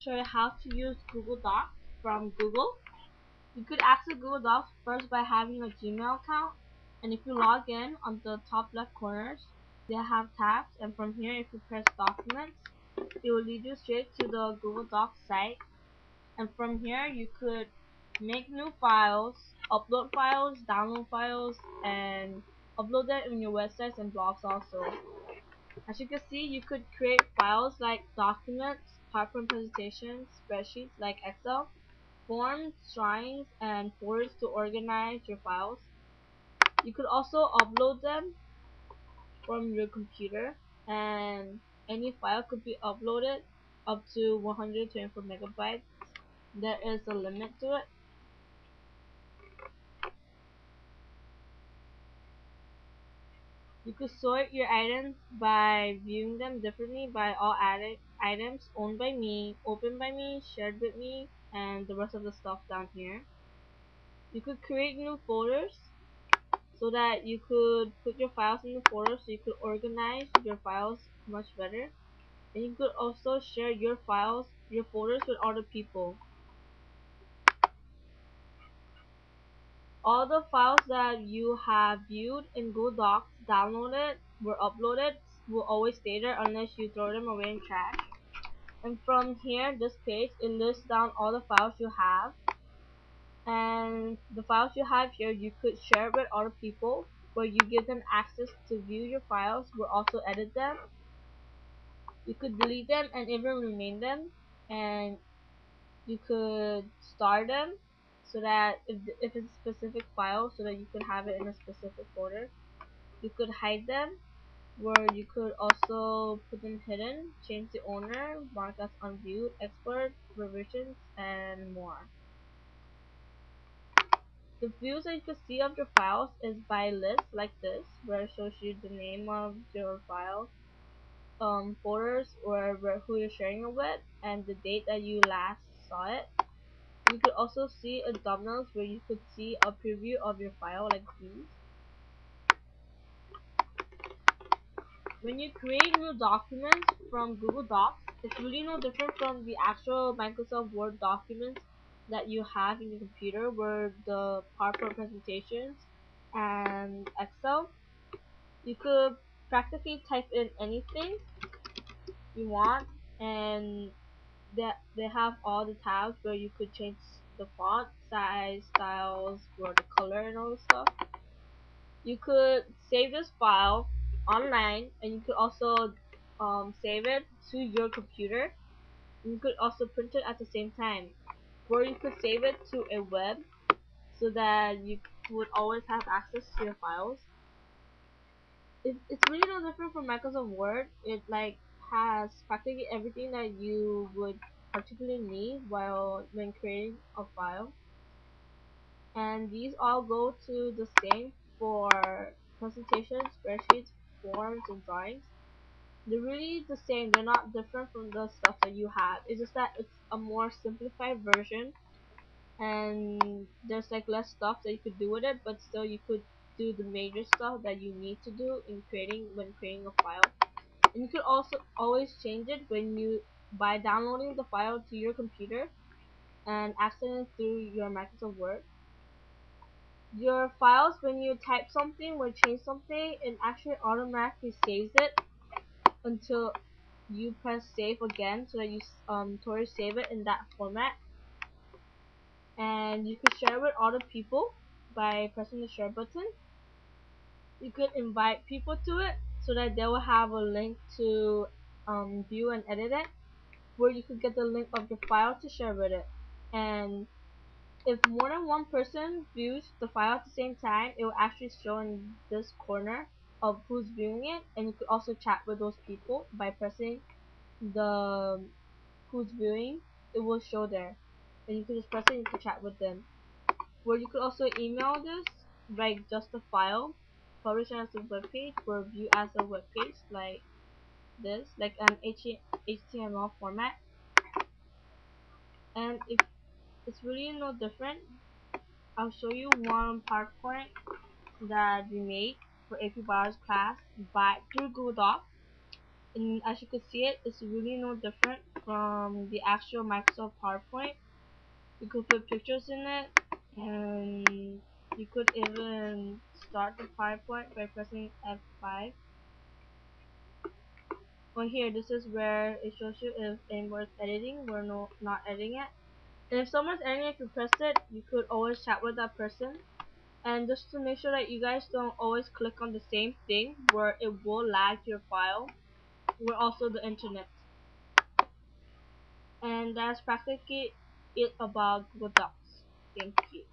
show you how to use Google Docs from Google. You could access Google Docs first by having a Gmail account, and if you log in, on the top left corners, they have tabs, and from here, if you press Documents, it will lead you straight to the Google Docs site, and from here, you could make new files, upload files, download files, and upload them in your websites and blogs also. As you can see, you could create files like documents, PowerPoint presentations, spreadsheets like Excel, forms, drawings, and folders to organize your files. You could also upload them from your computer, and any file could be uploaded up to 124 megabytes. There is a limit to it. You could sort your items by viewing them differently by all items owned by me, opened by me, shared with me, and the rest of the stuff down here. You could create new folders so that you could put your files in the folders so you could organize your files much better. And you could also share your files, your folders with other people. All the files that you have viewed in Google Docs, downloaded, were uploaded, will always stay there unless you throw them away in trash. And from here, this page, it lists down all the files you have. And the files you have here, you could share with other people, where you give them access to view your files, will also edit them. You could delete them and even rename them, and you could star them so that if it's a specific file, so that you could have it in a specific folder. You could hide them, where you could also put them hidden, change the owner, mark as unviewed, export, revisions, and more. The views that you can see of your files is by list, like this, where it shows you the name of your file, folders, or who you're sharing it with, and the date that you last saw it. You could also see a thumbnails where you could see a preview of your file, like these. When you create new documents from Google Docs, it's really no different from the actual Microsoft Word documents that you have in your computer, where the PowerPoint presentations and Excel. You could practically type in anything you want, and they have all the tabs where you could change the font, size, styles, or the color and all the stuff. You could save this file online, and you could also save it to your computer. You could also print it at the same time, or you could save it to a web so that you would always have access to your files. It's really no different from Microsoft Word. It has practically everything that you would particularly need when creating a file. And these all go to the same for presentations, spreadsheets, forms, and drawings. They're really the same. They're not different from the stuff that you have. It's just that it's a more simplified version, and there's less stuff that you could do with it, but still you could do the major stuff that you need to do when creating a file. And you could also always change it by downloading the file to your computer and accessing it through your Microsoft Word. Your files, when you type something or change something, it actually automatically saves it until you press save again, so that you totally save it in that format. And you can share with other people by pressing the share button. You could invite people to it so that they will have a link to view and edit it, where you could get the link of your file to share with it. And if more than one person views the file at the same time, it will actually show in this corner of who's viewing it, and you could also chat with those people by pressing the who's viewing. It will show there, and you can just press it and you can chat with them. Where you could also email this, like just the file, publish it as a web page, or view as a web page, like this, like an HTML format. And if it's really no different, I'll show you one PowerPoint that we made for AP Bio's class through Google Docs. And as you can see it's really no different from the actual Microsoft PowerPoint. You could put pictures in it, and you could even start the PowerPoint by pressing F5. Well, here, this is where it shows you if anyone's editing. We're not editing it. And if someone's editing, if you press it, you could always chat with that person. And just to make sure that you guys don't always click on the same thing, where it will lag your file. We're also the internet. And that's practically it about Google Docs. Thank you.